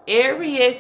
Aries.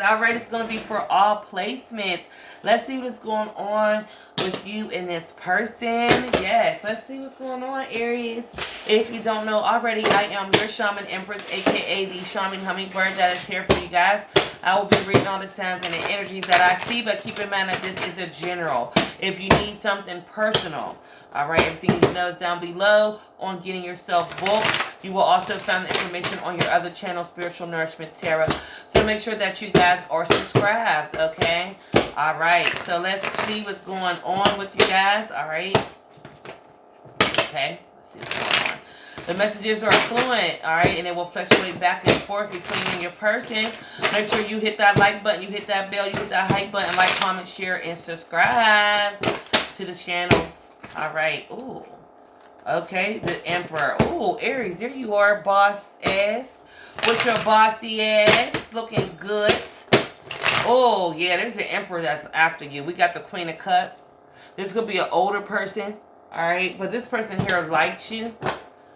All right, it's going to be for all placements. Let's see what's going on with you and this person. Yes, let's see what's going on, Aries. If you don't know already, I am your Shaman Empress, aka the Shaman Hummingbird that is here for you guys. I will be reading all the sounds and the energies that I see, but keep in mind that this is a general. If you need something personal, all right, everything you need to know is down below on getting yourself booked. You will also find the information on your other channel, Spiritual Nourishment Tarot. So make sure that you guys are subscribed, okay? All right, so let's see what's going on with you guys, all right? Okay, let's see what's going on. The messages are fluent, all right, and it will fluctuate back and forth between you and your person. Make sure you hit that like button, you hit that bell, you hit that hype button, like, comment, share, and subscribe to the channels. All right, ooh. Okay, the Emperor. Ooh, Aries, there you are, boss ass. With your bossy ass, looking good. Oh, yeah, there's the Emperor that's after you. We got the Queen of Cups. This could be an older person, all right? But this person here likes you,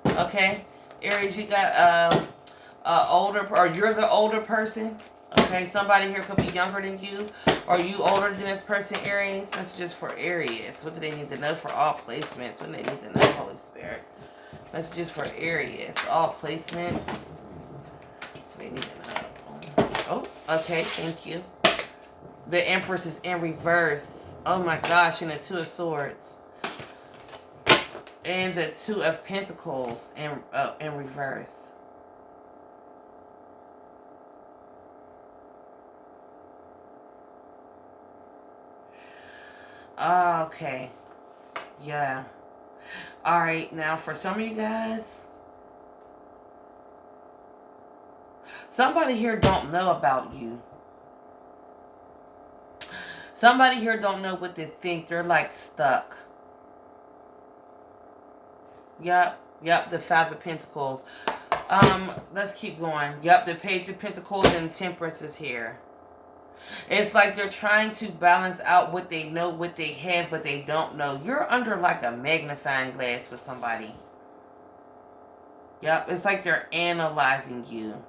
okay? Aries, you got older, or you're the older person. Okay, somebody here could be younger than you. Or you older than this person, Aries? That's just for Aries. What do they need to know for all placements? What do they need to know, Holy Spirit? That's just for Aries. All placements. They need to know. Oh, okay, thank you. The Empress is in reverse. Oh my gosh, and the Two of Swords. And the Two of Pentacles in reverse. Okay. Yeah. Alright, now for some of you guys, somebody here don't know about you. Somebody here don't know what they think. They're like stuck. Yep, the Five of Pentacles. Let's keep going. Yep, the Page of Pentacles and Temperance is here. It's like they're trying to balance out what they know, what they have, but they don't know. You're under like a magnifying glass with somebody. Yep, it's like they're analyzing you.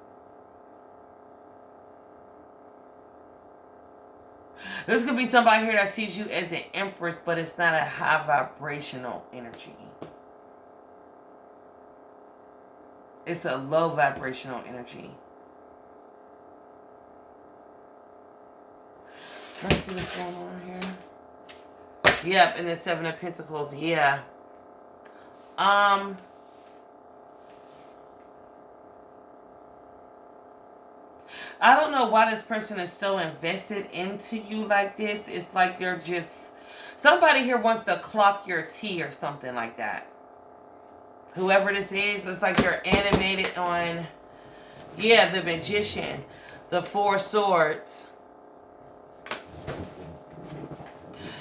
This could be somebody here that sees you as an Empress, but it's not a high vibrational energy. It's a low vibrational energy. Let's see what's going on here. Yep, and the Seven of Pentacles, yeah. I don't know why this person is so invested into you like this. It's like they're just... Somebody here wants to clock your tea or something like that. Whoever this is, it's like they're animated on... Yeah, the Magician. The Four Swords.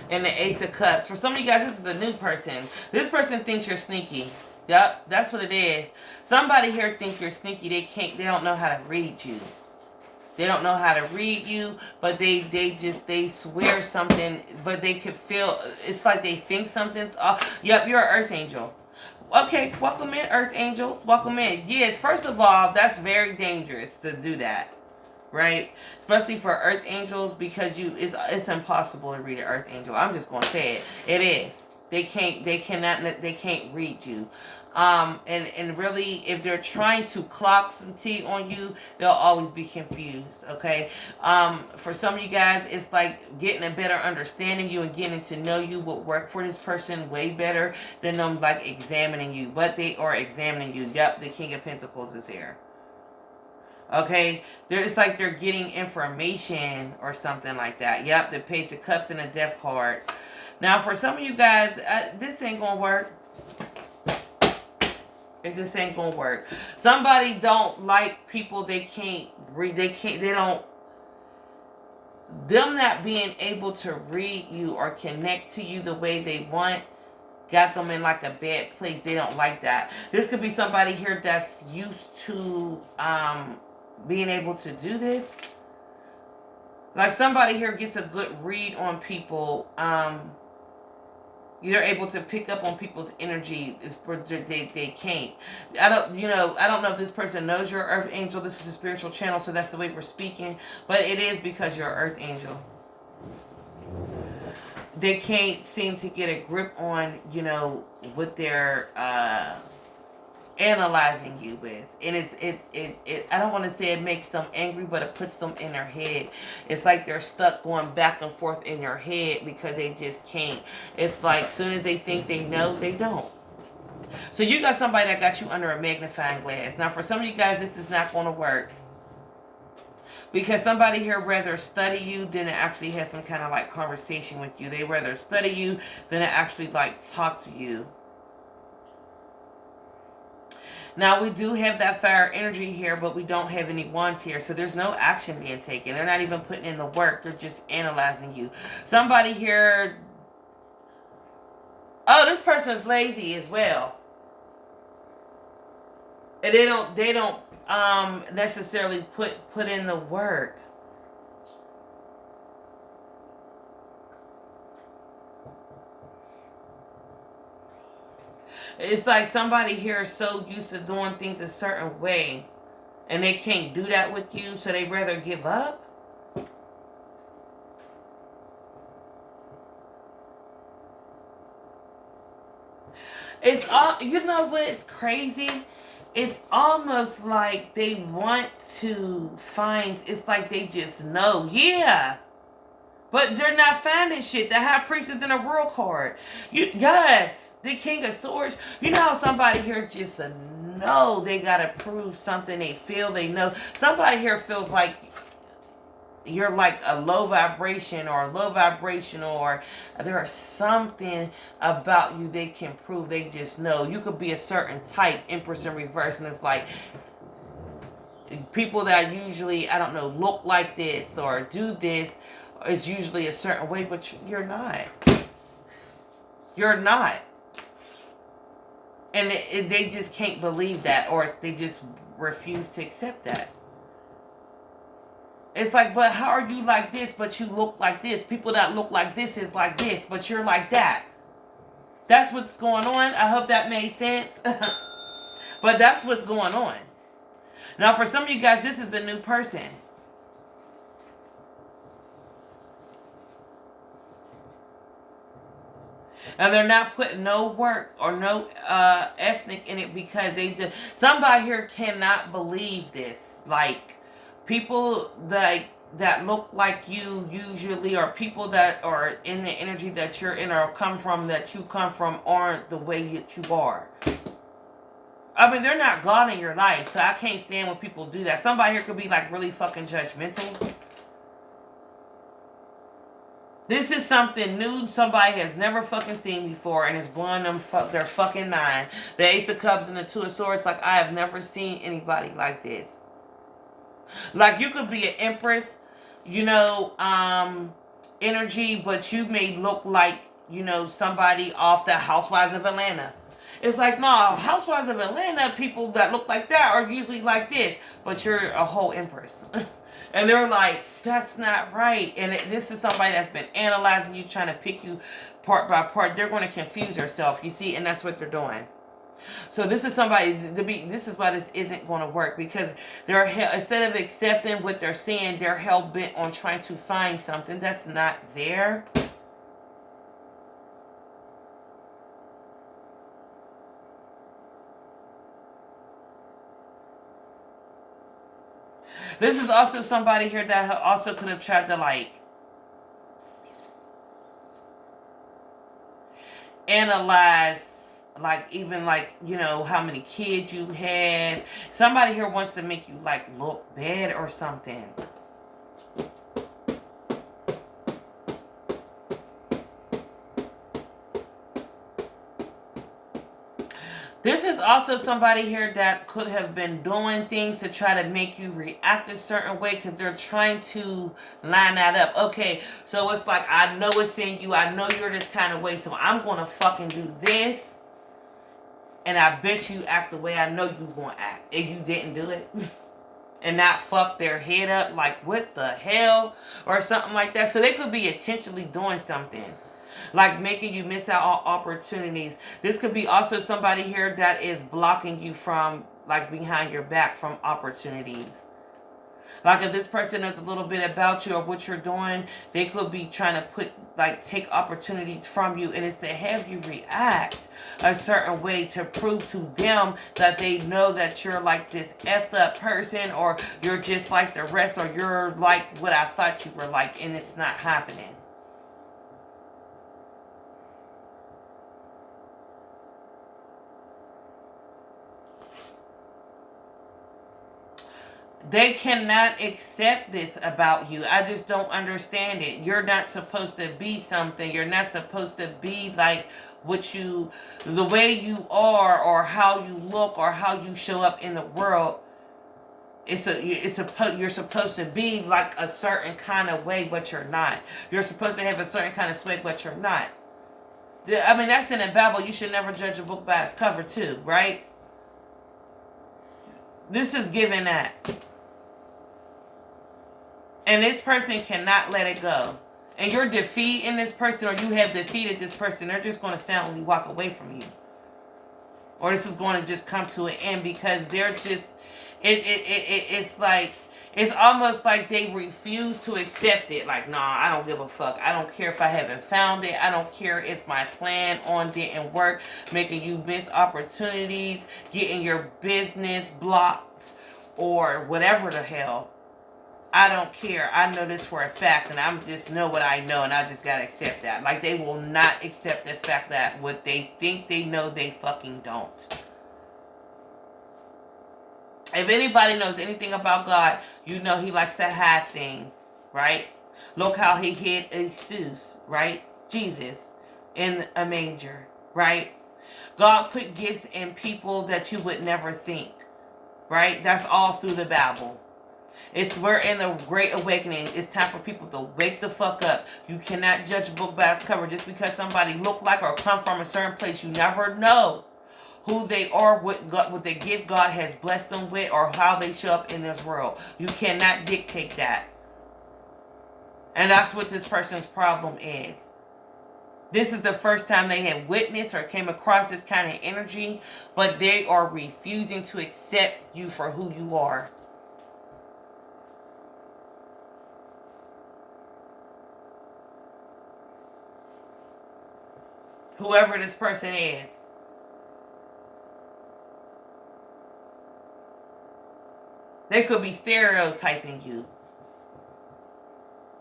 And the Ace of Cups. For some of you guys, this is a new person. This person thinks you're sneaky. Yep, that's what it is. Somebody here thinks you're sneaky. They don't know how to read you. They don't know how to read you, but they swear something, but they can feel, it's like they think something's off. Yep, you're an Earth Angel. Okay, welcome in, Earth Angels. Welcome in. Yes, first of all, that's very dangerous to do that. Right? Especially for Earth Angels, because it's impossible to read an Earth Angel. I'm just gonna say it. It is. They can't read you. And really, if they're trying to clock some tea on you, they'll always be confused, okay? For some of you guys, it's like getting a better understanding you and getting to know you will work for this person way better than them like examining you. But they are examining you. Yep, the King of Pentacles is here. Okay, it's like they're getting information or something like that. Yep, the Page of Cups and a Death card. Now, for some of you guys, this ain't gonna work. This ain't gonna work. Somebody don't like people they can't read. Them not being able to read you or connect to you the way they want got them in like a bad place. They don't like that. This could be somebody here that's used to being able to do this. Like somebody here gets a good read on people. You're able to pick up on people's energy. They can't. I don't know if this person knows you're earth angel. This is a spiritual channel, so that's the way we're speaking. But it is because you're an earth angel. They can't seem to get a grip on, what they're analyzing you with. And I don't want to say it makes them angry, but it puts them in their head. It's like they're stuck going back and forth in their head because they just can't. It's like as soon as they think they know, they don't. So you got somebody that got you under a magnifying glass. Now for some of you guys, this is not going to work, because somebody here rather study you than to actually have some kind of like conversation with you. They rather study you than to actually like talk to you. Now, we do have that fire energy here, but we don't have any wands here. So there's no action being taken. They're not even putting in the work. They're just analyzing you. Somebody here... Oh, this person is lazy as well. And they don't necessarily put in the work. It's like somebody here is so used to doing things a certain way, and they can't do that with you, so they rather give up. It's all, you know what's crazy? It's almost like they want to find, it's like they just know. Yeah. But they're not finding shit. The High Priestess in a World card. Yes. The King of Swords. You know how somebody here just know they gotta prove something. They feel they know. Somebody here feels like you're like a low vibration or low vibrational, or there's something about you they can prove. They just know. You could be a certain type, Empress in reverse, and it's like people that usually, I don't know, look like this or do this is usually a certain way, but you're not. You're not. And they just can't believe that, or they just refuse to accept that. It's like, but how are you like this, but you look like this? People that look like this is like this, but you're like that. That's what's going on. I hope that made sense. But that's what's going on. Now, for some of you guys, this is a new person. And they're not putting no work or no ethnic in it, because they just, somebody here cannot believe this. Like, people that look like you usually, or people that are in the energy that you're in or come from that you come from, aren't the way that you are. I mean, they're not gone in your life, so I can't stand when people do that. Somebody here could be like really fucking judgmental. This is something new somebody has never fucking seen before, and it's blowing them their fucking mind. The Ace of Cups and the Two of Swords, like, I have never seen anybody like this. Like, you could be an Empress, energy, but you may look like, somebody off the Housewives of Atlanta. It's like, no, Housewives of Atlanta, people that look like that are usually like this, but you're a whole Empress. And they're like, that's not right. And this is somebody that's been analyzing you, trying to pick you part by part. They're going to confuse yourself, you see, and that's what they're doing. So this is somebody, this is why this isn't going to work, because they're, instead of accepting what they're seeing, they're hell-bent on trying to find something that's not there. This is also somebody here that also could have tried to, like, analyze, like, even, like, how many kids you have. Somebody here wants to make you, like, look bad or something. This is also somebody here that could have been doing things to try to make you react a certain way, because they're trying to line that up. Okay, so it's like, I know it's in you. I know you're this kind of way, so I'm going to fucking do this. And I bet you act the way I know you going to act. If you didn't do it. And not fuck their head up like, what the hell? Or something like that. So they could be intentionally doing something. like making you miss out on opportunities. This could be also somebody here that is blocking you from, like, behind your back from opportunities. Like, if this person knows a little bit about you or what you're doing, they could be trying to take opportunities from you, and it's to have you react a certain way to prove to them that they know that you're like this effed up person, or you're just like the rest, or you're like what I thought you were like, and it's not happening. They cannot accept this about you. I just don't understand it. You're not supposed to be something. You're not supposed to be like the way you are, or how you look, or how you show up in the world. You're supposed to be like a certain kind of way, but you're not. You're supposed to have a certain kind of swag, but you're not. I mean, that's in the Bible. You should never judge a book by its cover too, right? This is giving that. And this person cannot let it go. And you're defeating this person, or you have defeated this person. They're just going to silently walk away from you. Or this is going to just come to an end, because they're just, it's like, it's almost like they refuse to accept it. Like, nah, I don't give a fuck. I don't care if I haven't found it. I don't care if my plan on didn't work. Making you miss opportunities, getting your business blocked, or whatever the hell. I don't care. I know this for a fact, and I just know what I know, and I just gotta accept that. Like, they will not accept the fact that what they think they know, they fucking don't. If anybody knows anything about God, you know he likes to hide things, right? Look how he hid Bcuz, right? Jesus in a manger, right? God put gifts in people that you would never think, right? That's all through the Bible. We're in the Great Awakening. It's time for people to wake the fuck up. You cannot judge a book by its cover just because somebody look like or come from a certain place. You never know who they are, what the gift God has blessed them with, or how they show up in this world. You cannot dictate that. And that's what this person's problem is. This is the first time they have witnessed or came across this kind of energy, but they are refusing to accept you for who you are. Whoever this person is. They could be stereotyping you.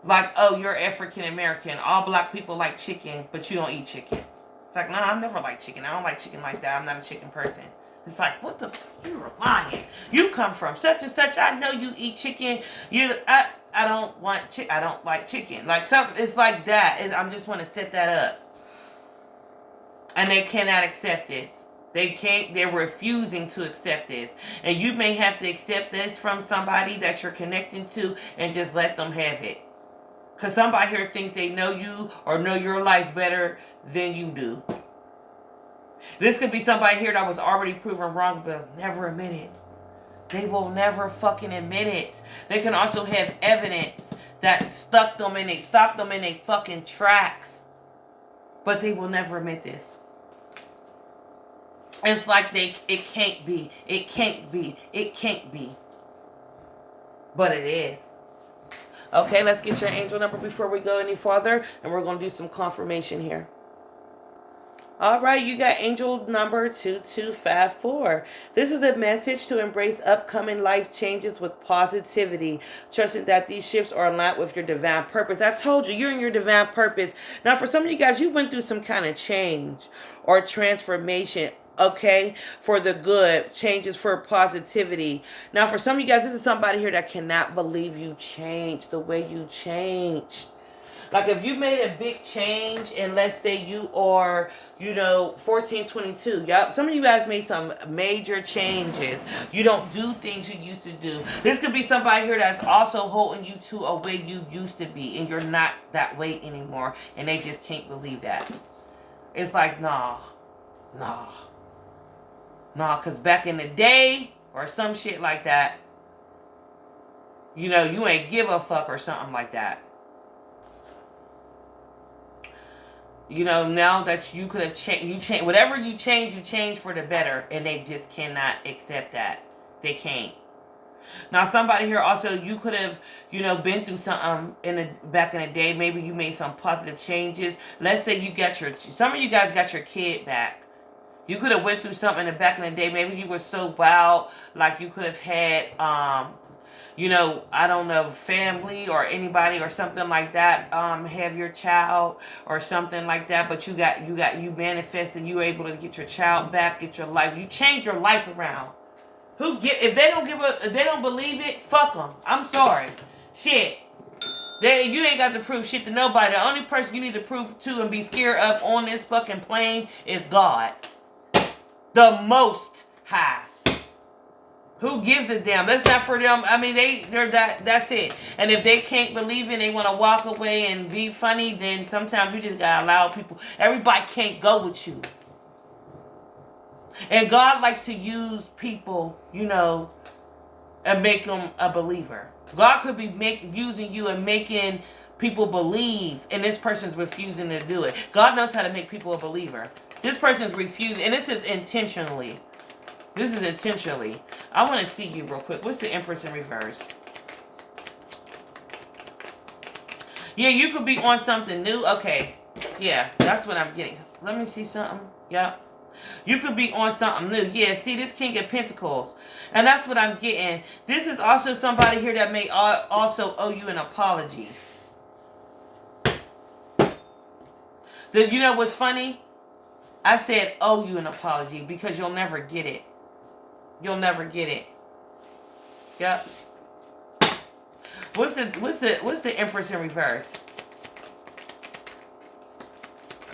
Like, oh, you're African American. All black people like chicken, but you don't eat chicken. It's like, no, I've never liked chicken. I don't like chicken like that. I'm not a chicken person. It's like, what the fuck? You're lying. You come from such and such. I know you eat chicken. I don't want chicken. I don't like chicken. Like, something. It's like that. I'm just want to set that up. And they cannot accept this. They're refusing to accept this. And you may have to accept this from somebody that you're connecting to, and just let them have it. Because somebody here thinks they know you or know your life better than you do. This could be somebody here that was already proven wrong, but never admit it. They will never fucking admit it. They can also have evidence that stopped them in their fucking tracks. But they will never admit this. It's like it can't be. It can't be. It can't be. But it is. Okay, let's get your angel number before we go any farther. And we're going to do some confirmation here. All right, you got angel number 2254. This is a message to embrace upcoming life changes with positivity, trusting that these shifts are aligned with your divine purpose. I told you, you're in your divine purpose. Now, for some of you guys, you went through some kind of change or transformation. Okay, for the good, changes for positivity. Now, for some of you guys, this is somebody here that cannot believe you changed the way you changed. Like, if you made a big change, and let's say you are, 1422. Yep, some of you guys made some major changes. You don't do things you used to do. This could be somebody here that's also holding you to a way you used to be, and you're not that way anymore, and they just can't believe that. It's like, nah, because back in the day, or some shit like that, you ain't give a fuck or something like that. You know, now that you could have changed, whatever you change for the better, and they just cannot accept that. They can't. Now, somebody here also, you could have, you know, been through something back in the day. Maybe you made some positive changes. Let's say you got some of you guys got your kid back. You could have went through something in the back in the day. Maybe you were so wild, like you could have had, you know, I don't know, family or anybody or something like that, have your child or something like that. But you manifested, you were able to get your child back, get your life. You changed your life around. If they don't believe it, fuck them. I'm sorry. Shit. You ain't got to prove shit to nobody. The only person you need to prove to and be scared of on this fucking plane is God. The Most High. Who gives a damn? That's not for them. I mean, that's it. And if they can't believe it, they want to walk away and be funny, then sometimes you just gotta allow people. Everybody can't go with you. And God likes to use people, you know, and make them a believer. God could be using you and making people believe, and this person's refusing to do it. God knows how to make people a believer. This person's refusing, and this is intentionally. This is intentionally. I want to see you real quick. What's the Empress in reverse? Yeah, you could be on something new. Okay. Yeah, that's what I'm getting. Let me see something. Yep. You could be on something new. Yeah, see this King of Pentacles. And that's what I'm getting. This is also somebody here that may also owe you an apology. You know what's funny? I said owe you an apology because you'll never get it. You'll never get it. Yep. What's the Empress in reverse?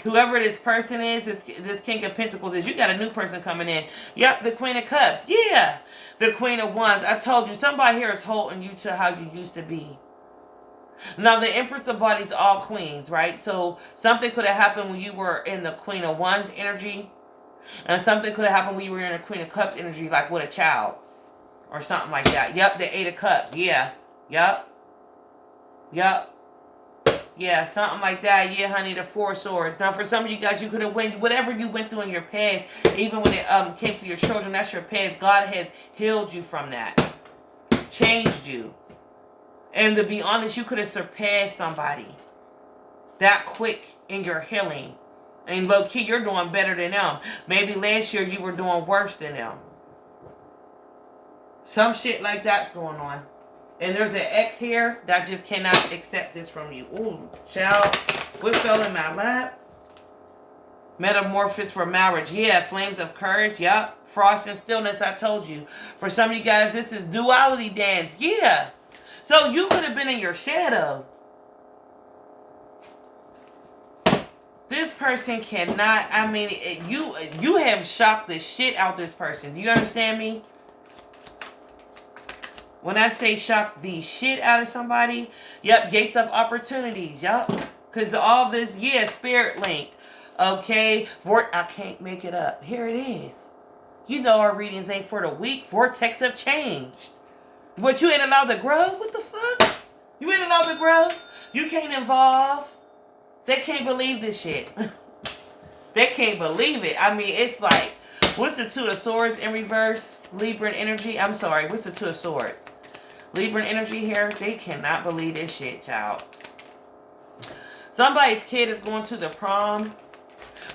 Whoever this person is, this King of Pentacles is, you got a new person coming in. Yep, the Queen of Cups. Yeah, the Queen of Wands. I told you, somebody here is holding you to how you used to be. Now, the Empress of Bodies, all queens, right? So, something could have happened when you were in the Queen of Wands energy. And something could have happened when you were in the Queen of Cups energy, like with a child. Or something like that. Yep, the Eight of Cups. Yeah. Yep. Yep. Yeah, something like that. Yeah, honey, the Four of Swords. Now, for some of you guys, you could have went, whatever you went through in your past, even when it came to your children, that's your past. God has healed you from that. Changed you. And to be honest, you could have surpassed somebody that quick in your healing. And low-key, you're doing better than them. Maybe last year you were doing worse than them. Some shit like that's going on. And there's an ex here that just cannot accept this from you. Ooh, child. What fell in my lap? Metamorphosis for marriage. Yeah, flames of courage. Yep. Frost and stillness, I told you. For some of you guys, this is duality dance. Yeah. So you could have been in your shadow. This person cannot, I mean, you have shocked the shit out this person. Do you understand me? When I say shock the shit out of somebody, yep, gates of opportunities, yep. Because all this, yeah, spirit link, okay. I can't make it up. Here it is. You know our readings ain't for the weak. Vortex of change. What, you ain't allowed to grow? What the fuck? You ain't allowed to grow? You can't evolve? They can't believe this shit. They can't believe it. I mean, it's like, what's the Two of Swords in reverse? Libran energy. I'm sorry. What's the Two of Swords? Libran energy here. They cannot believe this shit, child. Somebody's kid is going to the prom.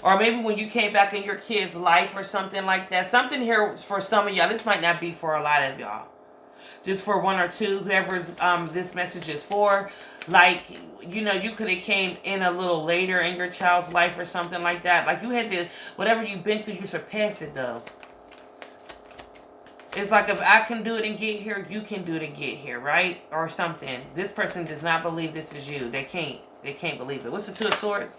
Or maybe when you came back in your kid's life or something like that. Something here for some of y'all. This might not be for a lot of y'all. Just for one or two, whoever's this message is for. Like, you know, you could have came in a little later in your child's life or something like that. Like you had to, whatever you've been through, you surpassed it though. It's like if I can do it and get here, you can do it and get here, right? Or something. This person does not believe this is you. They can't believe it. What's the Two of Swords?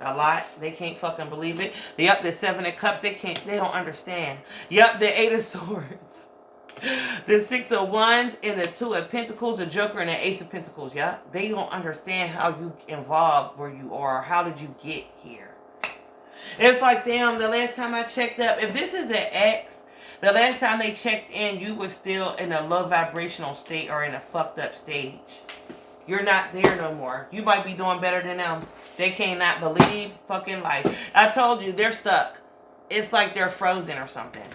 A lot. They can't fucking believe it. Yep, the Seven of Cups. They don't understand. Yep, the Eight of Swords. The Six of Wands and the Two of Pentacles, the Joker and the Ace of Pentacles. Yeah, they don't understand how you involved where you are. How did you get here? It's like, damn, the last time I checked up, if this is an ex, the last time they checked in, you were still in a low vibrational state or in a fucked up stage. You're not there no more. You might be doing better than them. They cannot believe fucking life. I told you, they're stuck. It's like they're frozen or something.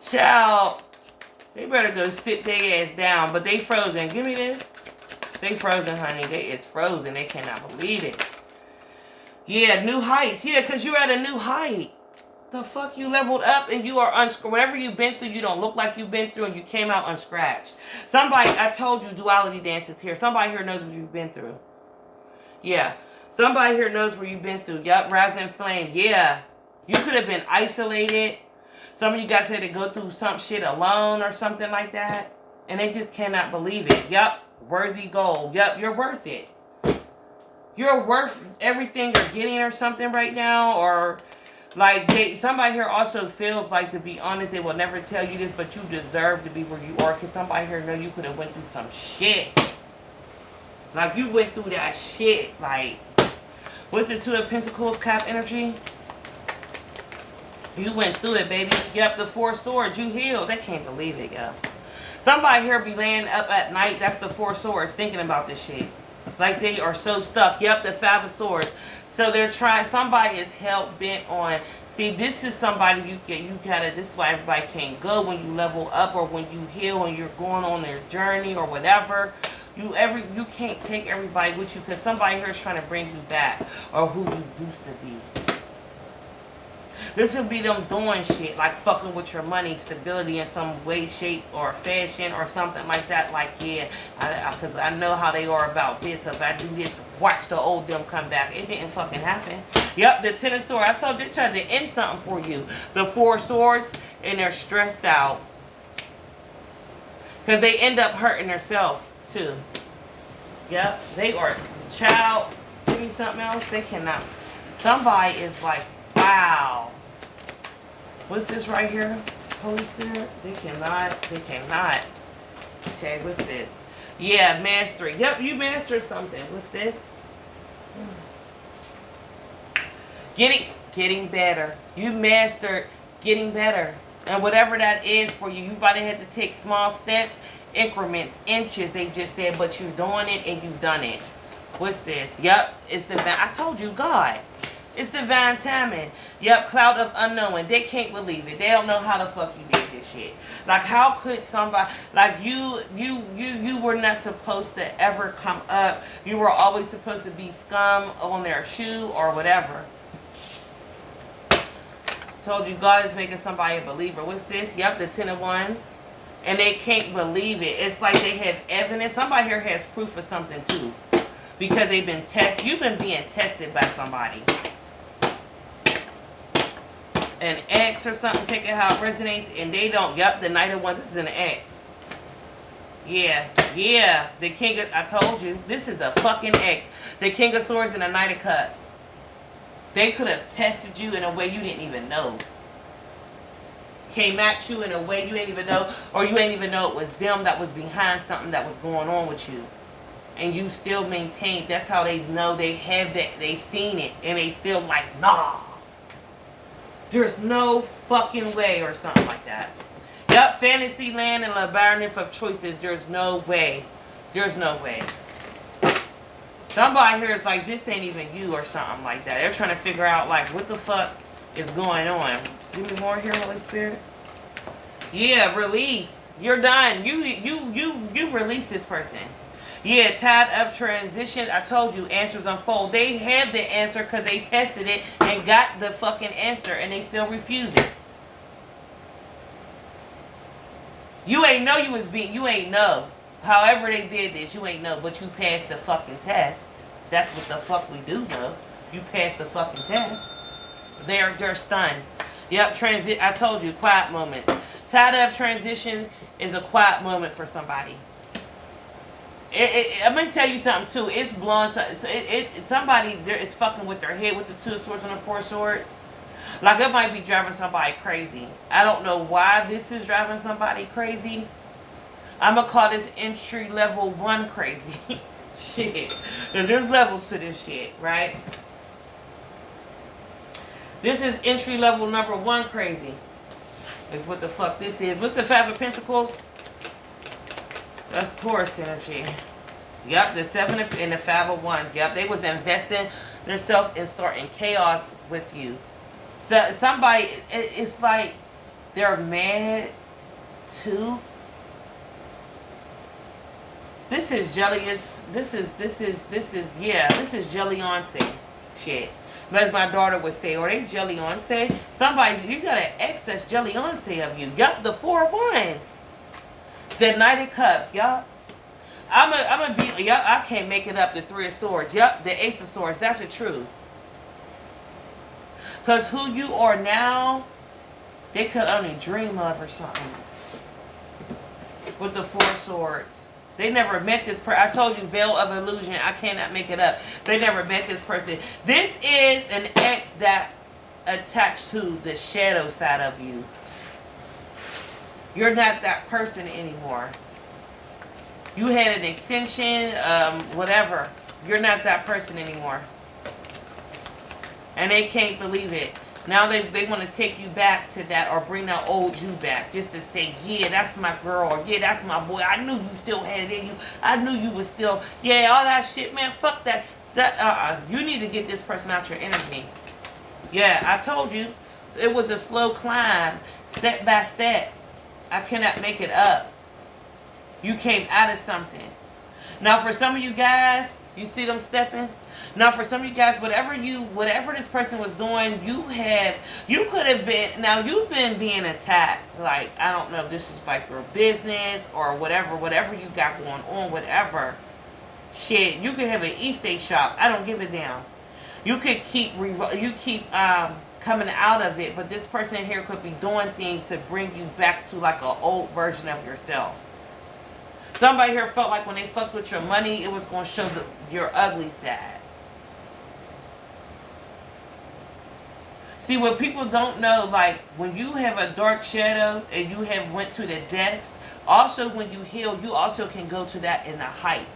Child, they better go sit their ass down. But they frozen. Give me this. They frozen, honey. It's frozen. They cannot believe it. Yeah, new heights. Yeah, because you're at a new height. The fuck, you leveled up and you are unscratched. Whatever you've been through, you don't look like you've been through, and you came out unscratched. Somebody, I told you, duality dances here. Somebody here knows what you've been through. Yeah. Somebody here knows where you've been through. Yup, rising flame. Yeah. You could have been isolated. Some of you guys had to go through some shit alone or something like that. And they just cannot believe it. Yup. Worthy goal. Yup, you're worth it. You're worth everything you're getting or something right now. Or like somebody here also feels like, to be honest, they will never tell you this, but you deserve to be where you are. Because somebody here know you could have went through some shit. Like you went through that shit. Like, what's the Two of Pentacles, Cap energy? You went through it, baby. Yep, the Four Swords. You healed. They can't believe it, yo. Somebody here be laying up at night. That's the Four Swords, thinking about this shit. Like they are so stuck. Yep, the Five of Swords. So they're trying. Somebody is hell bent on. See, this is somebody you gotta. This is why everybody can't go when you level up or when you heal and you're going on their journey or whatever. You can't take everybody with you because somebody here is trying to bring you back or who you used to be. This could be them doing shit like fucking with your money, stability in some way, shape, or fashion or something like that. Like, yeah, because I know how they are about this. If I do this, watch the old them come back. It didn't fucking happen. Yep, the Ten of Swords. I told you they tried to end something for you. The Four Swords, and they're stressed out. Because they end up hurting themselves, too. Yep, they are, child, give me something else. They cannot. Somebody is like, wow. What's this right here? Holy Spirit? They cannot. Okay, what's this? Yeah, mastery. Yep, you mastered something. What's this? Getting better. You mastered getting better. And whatever that is for you, you probably had to take small steps, increments, inches, they just said, but you're doing it and you've done it. What's this? Yep, it's divine. I told you, God. It's divine timing. Yep, cloud of unknowing. They can't believe it. They don't know how the fuck you did this shit. Like, how could somebody, like, you were not supposed to ever come up. You were always supposed to be scum on their shoe or whatever. Told you, God is making somebody a believer. What's this? Yep, the Ten of Wands. And they can't believe it. It's like they have evidence. Somebody here has proof of something too. Because they've been tested. You've been being tested by somebody. An ex or something, take it how it resonates, and they don't. Yep, the Knight of Wands. This is an ex. Yeah. The King of, I told you, this is a fucking ex. The King of Swords and the Knight of Cups. They could have tested you in a way you didn't even know. Came at you in a way you didn't even know, or you didn't even know it was them that was behind something that was going on with you. And you still maintain. That's how they know they have that. They seen it, and they still like, nah. There's no fucking way, or something like that. Yup, fantasy land and labyrinth of choices. There's no way. There's no way. Somebody here is like, this ain't even you, or something like that. They're trying to figure out, like, what the fuck is going on. Give me more here, Holy Spirit. Yeah, release. You're done. You release this person. Yeah, tide of transition. I told you, answers unfold. They have the answer because they tested it and got the fucking answer, and they still refuse it. You ain't know you was being, you ain't know. However they did this, you ain't know, but you passed the fucking test. That's what the fuck we do know. You passed the fucking test. They're stunned. Yep, I told you, quiet moment. Tide of transition is a quiet moment for somebody. I'm gonna tell you something too. It's blowing. Somebody is fucking with their head with the Two of Swords and the Four Swords. Like, it might be driving somebody crazy. I don't know why this is driving somebody crazy. I'm gonna call this entry level 1 crazy. Shit, because there's levels to this shit, right? This is entry level number 1 crazy. Is what the fuck this is. What's the Five of Pentacles? That's Taurus energy. Yep, the 7 and the 5 of Wands. Yep, they was investing themselves in starting chaos with you. So somebody, it's like they're mad too. This is jelly. This is Jellyonce shit. As my daughter would say, or they Jellyonce. Somebody, you got an ex that's Jellyonce of you. Yup, the 4 of Wands. The Knight of Cups. Yup. I'm a be. Yup, I can't make it up. The 3 of Swords. Yup, the Ace of Swords. That's the truth. Because who you are now, they could only dream of or something. With the 4 of Swords. They never met this person. I told you, veil of illusion. I cannot make it up. They never met this person. This is an ex that attached to the shadow side of you. You're not that person anymore. You had an extension, whatever. You're not that person anymore. And they can't believe it. Now they want to take you back to that or bring that old you back just to say, yeah, that's my girl. Or, yeah, that's my boy. I knew you still had it in you. I knew you was still, yeah, all that shit, man. Fuck that. You need to get this person out your energy. Yeah, I told you. It was a slow climb, step by step. I cannot make it up. You came out of something. Now, for some of you guys, you see them stepping? Now, for some of you guys, whatever this person was doing, you could have been, now you've been being attacked. Like, I don't know if this is like your business or whatever you got going on, whatever. Shit, you could have an estate shop. I don't give a damn. You could keep coming out of it, but this person here could be doing things to bring you back to like an old version of yourself. Somebody here felt like when they fucked with your money, it was going to show your ugly side. See, what people don't know, like, when you have a dark shadow and you have went to the depths, also when you heal, you also can go to that in the height.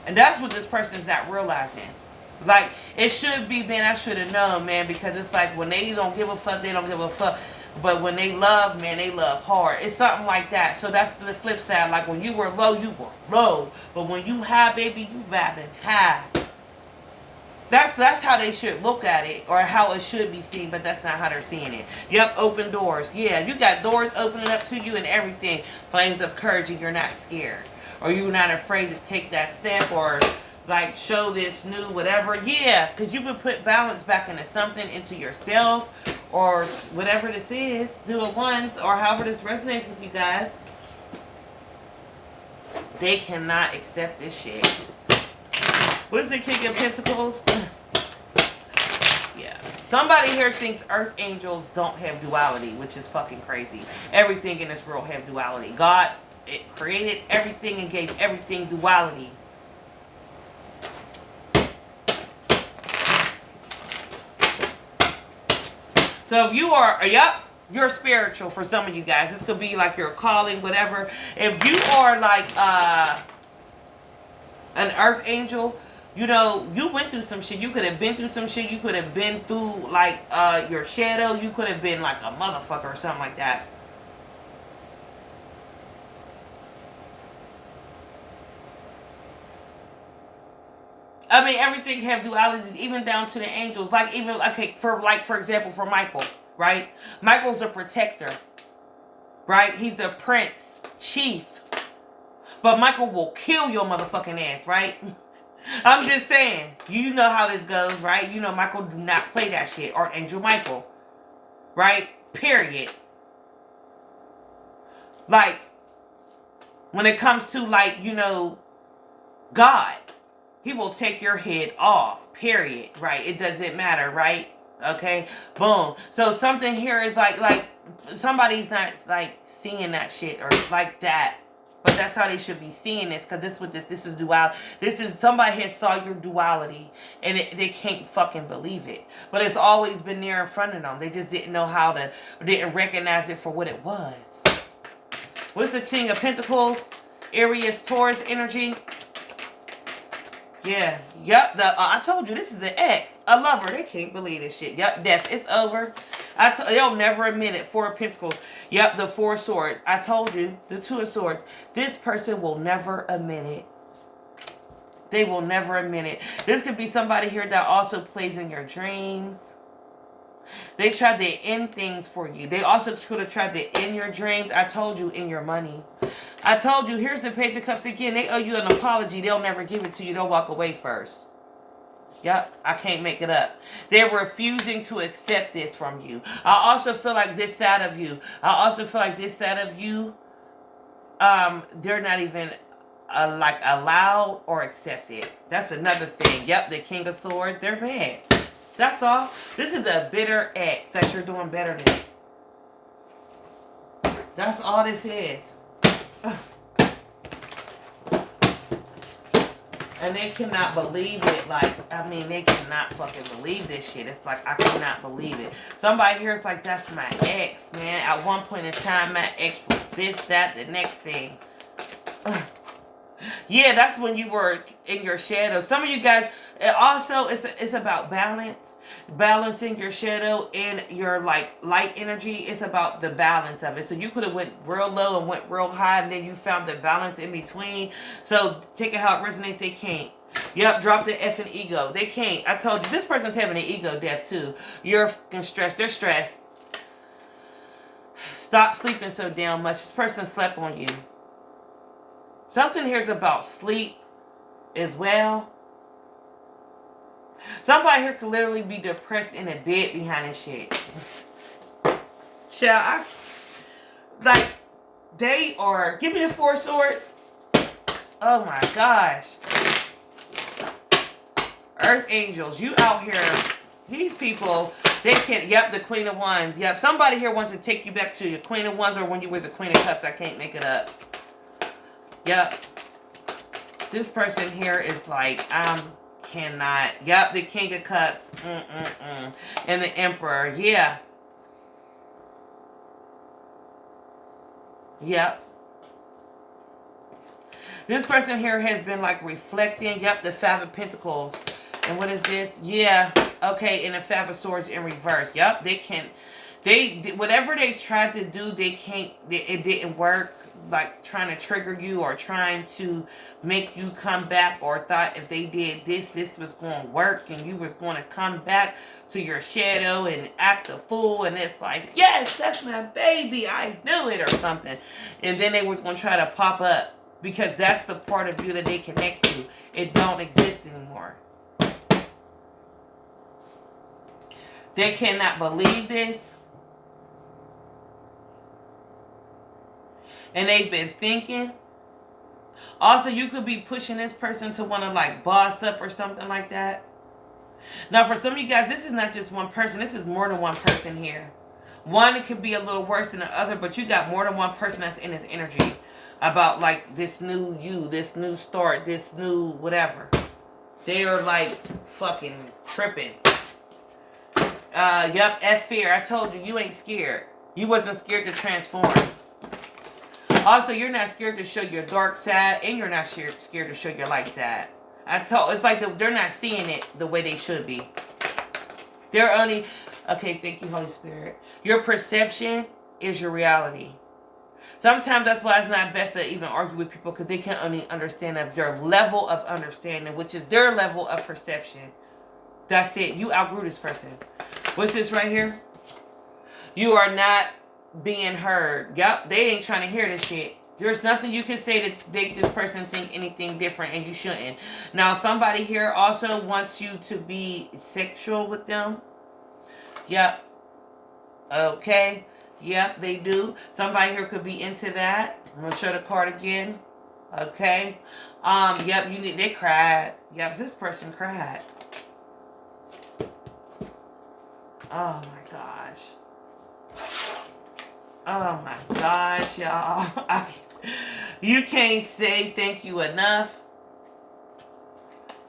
And that's what this person's not realizing. Like, it should be, man, I should have known, man, because it's like when they don't give a fuck, they don't give a fuck. But when they love, man, they love hard. It's something like that. So that's the flip side. Like, when you were low, you were low. But when you high, baby, you vibing high. That's how they should look at it, or how it should be seen, but that's not how they're seeing it. Yep, open doors. Yeah, you got doors opening up to you and everything. Flames of courage, and you're not scared. Or you're not afraid to take that step, or like show this new whatever. Yeah, because you would put balance back into something, into yourself, or whatever this is. Do it once, or however this resonates with you guys. They cannot accept this shit. What is the King of Pentacles? Yeah. Somebody here thinks earth angels don't have duality, which is fucking crazy. Everything in this world have duality. God, it created everything and gave everything duality. So if you are, yep, you're spiritual for some of you guys. This could be like your calling, whatever. If you are like an earth angel, you know, you went through some shit. You could have been through some shit. You could have been through, like, your shadow. You could have been, like, a motherfucker or something like that. I mean, everything have dualities, even down to the angels. Like, even, okay, for example, for Michael, right? Michael's a protector, right? He's the prince, chief. But Michael will kill your motherfucking ass, right? I'm just saying, you know how this goes, right? You know Michael do not play that shit. Archangel Michael. Right? Period. Like, when it comes to, like, you know, God, he will take your head off. Period. Right? It doesn't matter, right? Okay? Boom. So something here is like somebody's not, like, seeing that shit or like that. But that's how they should be seeing this, because this is duality. This is, somebody here saw your duality, and they can't fucking believe it. But it's always been there in front of them. They just didn't know how to, didn't recognize it for what it was. What's the King of Pentacles? Aries, Taurus energy. Yeah, yep. I told you, this is an ex, a lover. They can't believe this shit. Yep, death. It's over. They'll never admit it. Four of Pentacles. Yep, the Four of Swords. I told you, the Two of Swords. This person will never admit it. They will never admit it. This could be somebody here that also plays in your dreams. They tried to end things for you. They also could have tried to end your dreams. I told you, in your money. I told you, here's the Page of Cups again. They owe you an apology. They'll never give it to you. They'll walk away first. Yep, I can't make it up. They're refusing to accept this from you. I also feel like this side of you. They're not even like allowed or accepted. That's another thing. Yep, the King of Swords, they're bad. That's all. This is a bitter ex that you're doing better than. That's all this is. And they cannot believe it. Like, I mean, they cannot fucking believe this shit. It's like, I cannot believe it. Somebody here is like, that's my ex, man. At one point in time, my ex was this, that, the next thing. Yeah, that's when you were in your shadow. Some of you guys, it's about balance. Balancing your shadow and your like light energy. It's about the balance of it. So you could have went real low and went real high, and then you found the balance in between. So take it how it resonates. They can't. Yep, drop the effing ego. They can't. I told you, this person's having an ego death too. You're fucking stressed. They're stressed. Stop sleeping so damn much. This person slept on you. Something here is about sleep as well. Somebody here could literally be depressed in a bed behind this shit. Child, they are... Give me the Four Swords. Oh my gosh. Earth angels, you out here. These people, they can't... Yep, the Queen of Wands. Yep, somebody here wants to take you back to your Queen of Wands or when you were the Queen of Cups. I can't make it up. Yep. This person here is like, cannot. Yep, the King of Cups. And the Emperor. Yeah. Yep. This person here has been like reflecting. Yep, the Five of Pentacles. And what is this? Yeah. Okay, and the Five of Swords in reverse. Yep, they can't. Whatever they tried to do, they can't. It didn't work. Like trying to trigger you or trying to make you come back, or thought if they did this was going to work and you was going to come back to your shadow and act a fool, and it's like, yes, that's my baby, I knew it, or something. And then they was going to try to pop up because that's the part of you that they connect to. It don't exist anymore. They cannot believe this. And they've been thinking. Also, you could be pushing this person to want to like boss up or something like that. Now, for some of you guys, this is not just one person. This is more than one person here. One, it could be a little worse than the other, but you got more than one person that's in this energy about like this new you, this new start, this new whatever. They are like fucking tripping. Yep, F fear. I told you, you ain't scared. You wasn't scared to transform. Also, you're not scared to show your dark side, and you're not scared to show your light side. It's like they're not seeing it the way they should be. They're only... Okay, thank you, Holy Spirit. Your perception is your reality. Sometimes that's why it's not best to even argue with people, because they can only understand of their level of understanding, which is their level of perception. That's it. You outgrew this person. What's this right here? You are not being heard. Yep, they ain't trying to hear this shit. There's nothing you can say to make this person think anything different, and you shouldn't. Now, somebody here also wants you to be sexual with them. Yep. Okay. Yep, they do. Somebody here could be into that. I'm gonna show the card again. Okay. Yep, they cried. Yep, this person cried. Oh my gosh. Oh my gosh, y'all. You can't say thank you enough.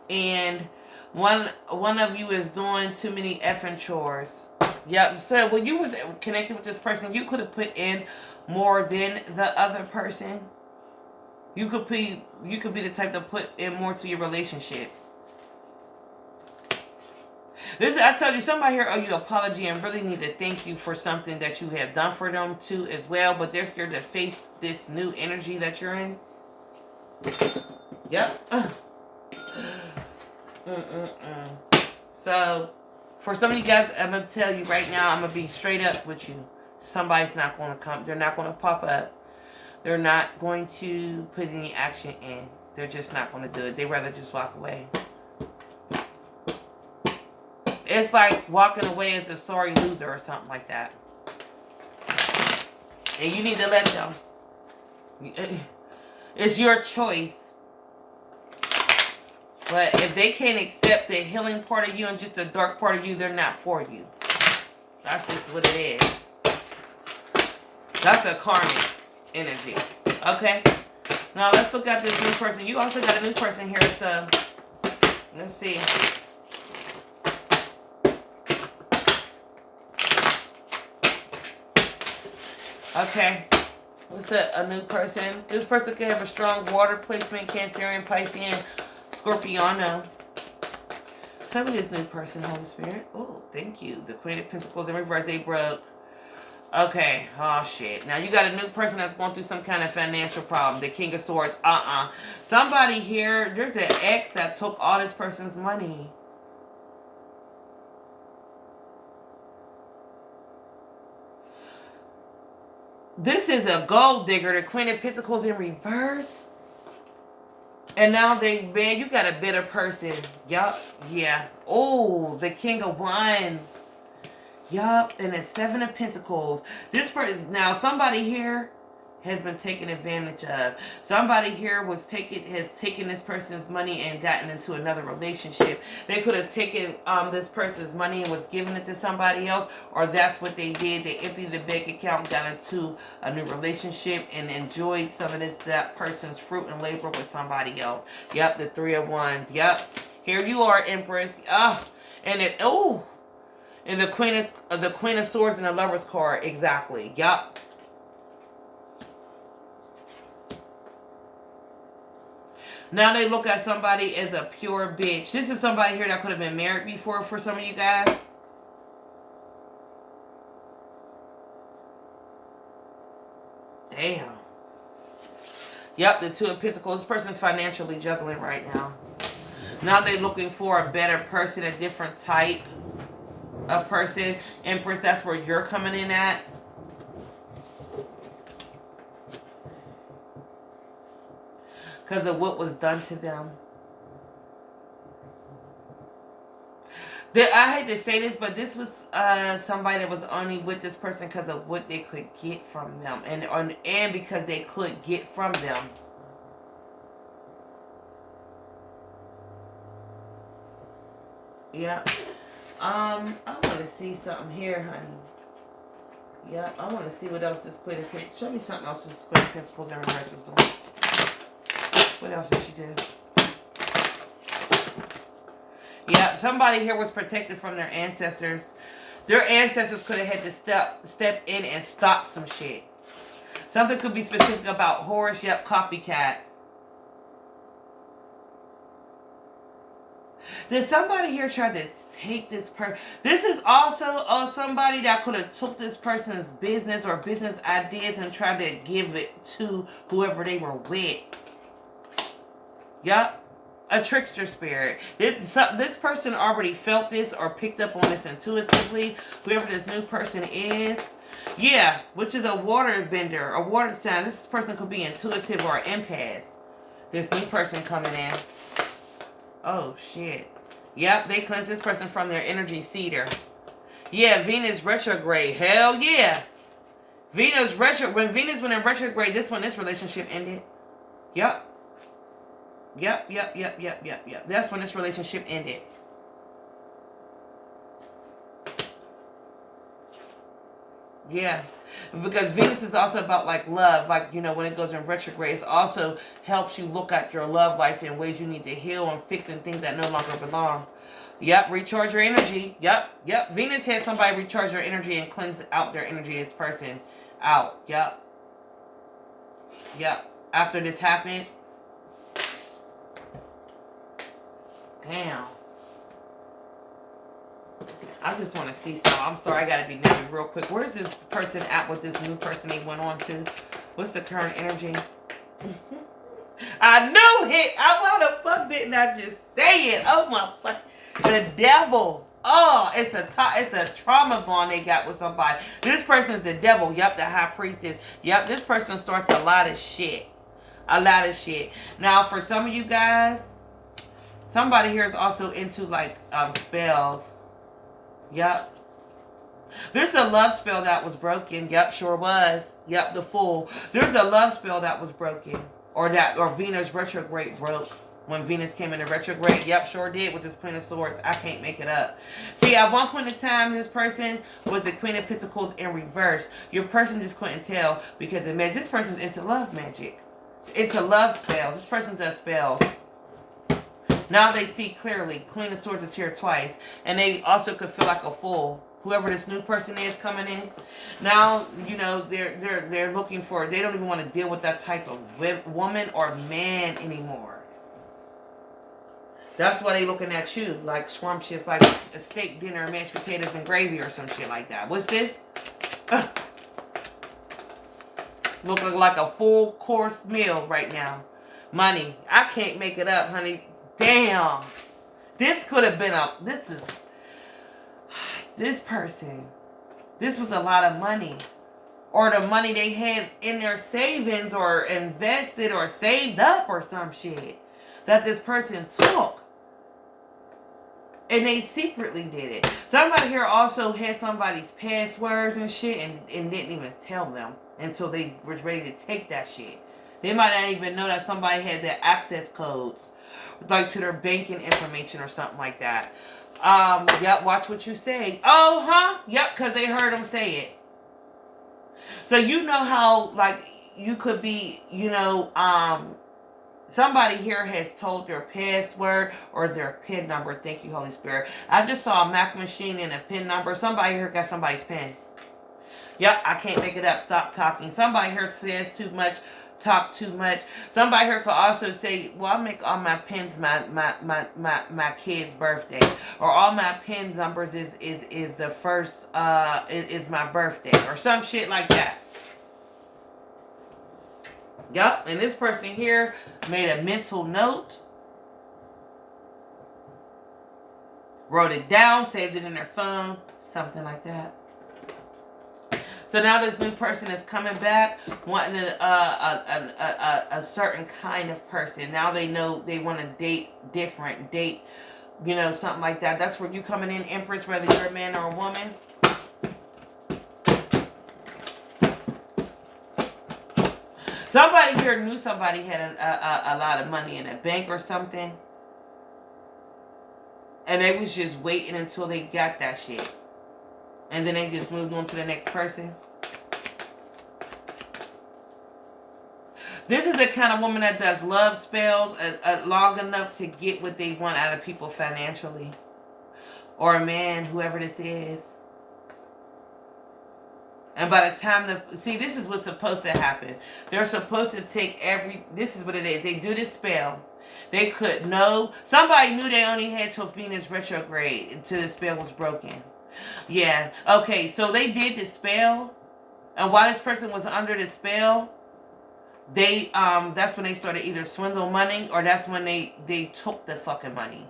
And one of you is doing too many effing chores. Yep. So when you was connected with this person, you could have put in more than the other person. You could be the type to put in more to your relationships. This, I told you, somebody here owe you an apology and really need to thank you for something that you have done for them too as well. But they're scared to face this new energy that you're in. Yep. So, for some of you guys, I'm going to tell you right now, I'm going to be straight up with you. Somebody's not going to come. They're not going to pop up. They're not going to put any action in. They're just not going to do it. They'd rather just walk away. It's like walking away as a sorry loser or something like that. And you need to let them. It's your choice. But if they can't accept the healing part of you and just the dark part of you, they're not for you. That's just what it is. That's a karmic energy. Okay? Now let's look at this new person. You also got a new person here, so let's see. Okay. What's a new person? This person can have a strong water placement, Cancerian, Piscean, Scorpiano. Tell me this new person, Holy Spirit. Oh, thank you. The Queen of Pentacles in reverse, they broke. Okay. Oh, shit. Now, you got a new person that's going through some kind of financial problem. The King of Swords. Somebody here, there's an ex that took all this person's money. This is a gold digger. The Queen of Pentacles in reverse. And now man, you got a bitter person. Yup. Yeah. Oh, the King of Wands. Yup. And the Seven of Pentacles. This person, now somebody here has been taken advantage of. Somebody here has taken this person's money and gotten into another relationship. They could have taken this person's money and was giving it to somebody else, or that's what they did. They emptied the bank account, got into a new relationship, and enjoyed some of that person's fruit and labor with somebody else. Yep, the Three of Wands. Yep, here you are, Empress. And the Queen of Swords and the Lover's card. Exactly. Yep. Now they look at somebody as a pure bitch. This is somebody here that could have been married before for some of you guys. Damn. Yep, the Two of Pentacles. This person's financially juggling right now. Now they're looking for a better person, a different type of person. Empress, that's where you're coming in at. Because of what was done to them. I hate to say this, but this was somebody that was only with this person because of what they could get from them. And because they could get from them. Yeah. I want to see something here, honey. Yeah, I want to see what else this Queen of Pentacles. Show me something else this Queen of Pentacles in reverse was doing. What else did she do? Yeah, somebody here was protected from their ancestors. Their ancestors could have had to step in and stop some shit. Something could be specific about Horus. Yep, copycat. Did somebody here try to take this person? This is also somebody that could have took this person's business or business ideas and tried to give it to whoever they were with. Yup. A trickster spirit. This person already felt this or picked up on this intuitively. Whoever this new person is. Yeah, which is a water bender, a water sign. This person could be intuitive or an empath. This new person coming in. Oh, shit. Yep, they cleanse this person from their energy cedar. Yeah, Venus retrograde. Hell yeah. When Venus went in retrograde, this relationship ended. Yep. Yep. That's when this relationship ended. Yeah. Because Venus is also about like love. Like, you know, when it goes in retrograde, it also helps you look at your love life in ways you need to heal and fixing things that no longer belong. Yep, recharge your energy. Yep. Venus had somebody recharge their energy and cleanse out their energy, this person out. Yep. After this happened. Damn. I just want to see some. I'm sorry, I gotta be nervy real quick. Where's this person at with this new person they went on to? What's the current energy? I knew it. Why the fuck didn't I just say it? Oh my fuck. The devil. Oh, it's a trauma bond they got with somebody. This person's the devil. Yup, the high priestess. Yup, this person starts a lot of shit. A lot of shit. Now, for some of you guys, somebody here is also into like spells. Yup. There's a love spell that was broken. Yup, sure was. Yup, the Fool. There's a love spell that was broken. Or Venus retrograde broke. When Venus came into retrograde. Yep, sure did with this Queen of Swords. I can't make it up. See, at one point in time, this person was the Queen of Pentacles in reverse. Your person just couldn't tell because this person's into love magic. Into love spells. This person does spells. Now they see clearly. Queen of Swords is here twice. And they also could feel like a fool. Whoever this new person is coming in. Now, you know, they're looking for, they don't even want to deal with that type of woman or man anymore. That's why they looking at you like scrumptious, like a steak dinner, mashed potatoes and gravy or some shit like that. What's this? Looking like a full course meal right now. Money. I can't make it up, honey. Damn. This could have been this person. This was a lot of money. Or the money they had in their savings or invested or saved up or some shit. That this person took. And they secretly did it. Somebody here also had somebody's passwords and shit and didn't even tell them until they were ready to take that shit. They might not even know that somebody had their access codes, like to their banking information or something like that. Yep, watch what you say. Oh, huh? Yep, because they heard them say it. So you know how, like, you could be, you know, somebody here has told their password or their PIN number. Thank you, Holy Spirit. I just saw a Mac machine and a PIN number. Somebody here got somebody's PIN. Yep, I can't make it up. Stop talking. Somebody here says too much, talk too much. Somebody here could also say, well, I make all my PINs my kid's birthday. Or all my PIN numbers is the first, is my birthday. Or some shit like that. Yup, and this person here made a mental note, wrote it down, saved it in their phone, something like that. So now this new person is coming back, wanting a certain kind of person. Now they know they want to date different, you know, something like that. That's where you coming in, Empress, whether you're a man or a woman. Somebody here knew somebody had a lot of money in a bank or something. And they was just waiting until they got that shit. And then they just moved on to the next person. This is the kind of woman that does love spells long enough to get what they want out of people financially. Or a man, whoever this is. And by the time see, this is what's supposed to happen. They're supposed to take this is what it is. They do this spell. They could know. Somebody knew they only had till Venus retrograde until the spell was broken. Yeah. Okay, so they did this spell. And while this person was under the spell, they that's when they started either swindle money or that's when they took the fucking money.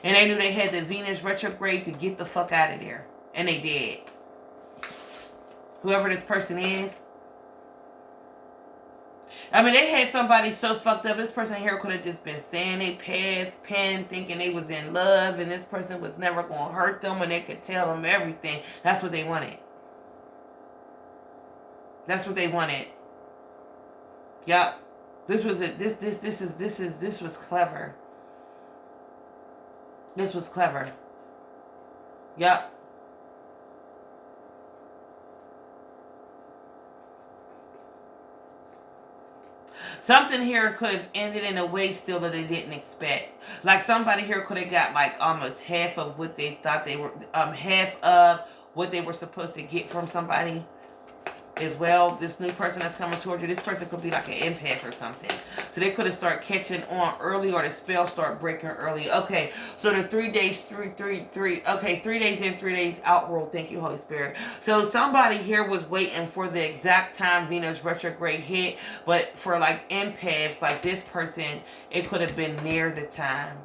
And they knew they had the Venus retrograde to get the fuck out of there. And they did. Whoever this person is. I mean, they had somebody so fucked up. This person here could have just been saying they passed pen, thinking they was in love, and this person was never going to hurt them, and they could tell them everything. That's what they wanted. That's what they wanted. Yup. This was it. This was clever. This was clever. Yup. Something here could have ended in a way still that they didn't expect. Like somebody here could have got like almost half of what they thought they were, half of what they were supposed to get from somebody. as well. This new person that's coming towards you, this person could be like an empath or something. So they could have started catching on early, or the spell start breaking early. Okay, so the 3 days, okay, 3 days in, 3 days out rule. Thank you, Holy Spirit. So somebody here was waiting for the exact time Venus retrograde hit, but for like empaths, like this person, it could have been near the time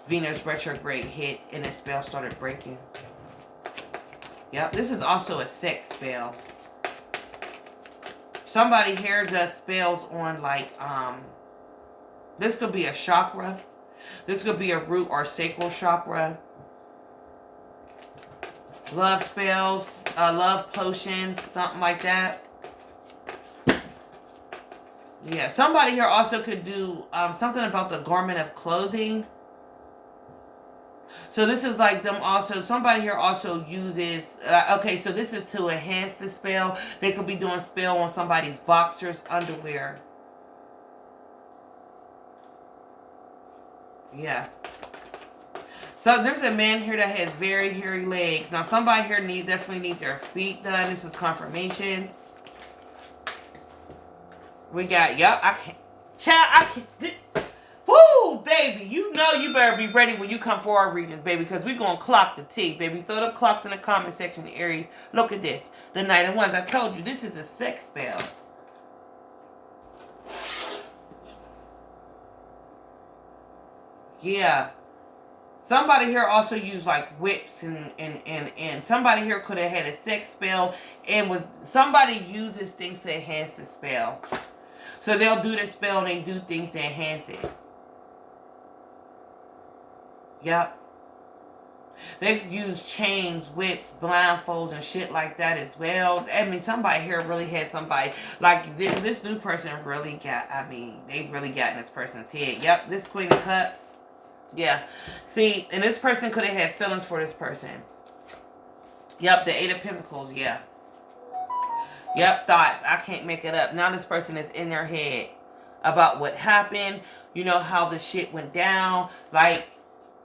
Venus retrograde hit and the spell started breaking. Yep, this is also a sex spell. Somebody here does spells on like, this could be a chakra. This could be a root or sacral chakra. Love spells, love potions, something like that. Yeah, somebody here also could do something about the garment of clothing. So this is like them also, somebody here also uses, okay, so this is to enhance the spell. They could be doing spell on somebody's boxers, underwear. Yeah. So there's a man here that has very hairy legs. Now somebody here definitely need their feet done. This is confirmation. We got, yep, I can't, child, I can't. Woo, baby, you know you better be ready when you come for our readings, baby, because we're going to clock the T, baby. Throw the clocks in the comment section, Aries. Look at this. The Knight of Wands. I told you, this is a sex spell. Yeah. Somebody here also used like whips and somebody here could have had a sex spell and somebody uses things to enhance the spell. So they'll do the spell and they do things to enhance it. Yep. They use chains, whips, blindfolds, and shit like that as well. I mean, somebody here really had somebody, like this new person really got, I mean, they really got in this person's head. Yep, this Queen of Cups. Yeah. See, and this person could have had feelings for this person. Yep, the Eight of Pentacles, yeah. Yep, thoughts. I can't make it up. Now this person is in their head about what happened. You know, how the shit went down. Like,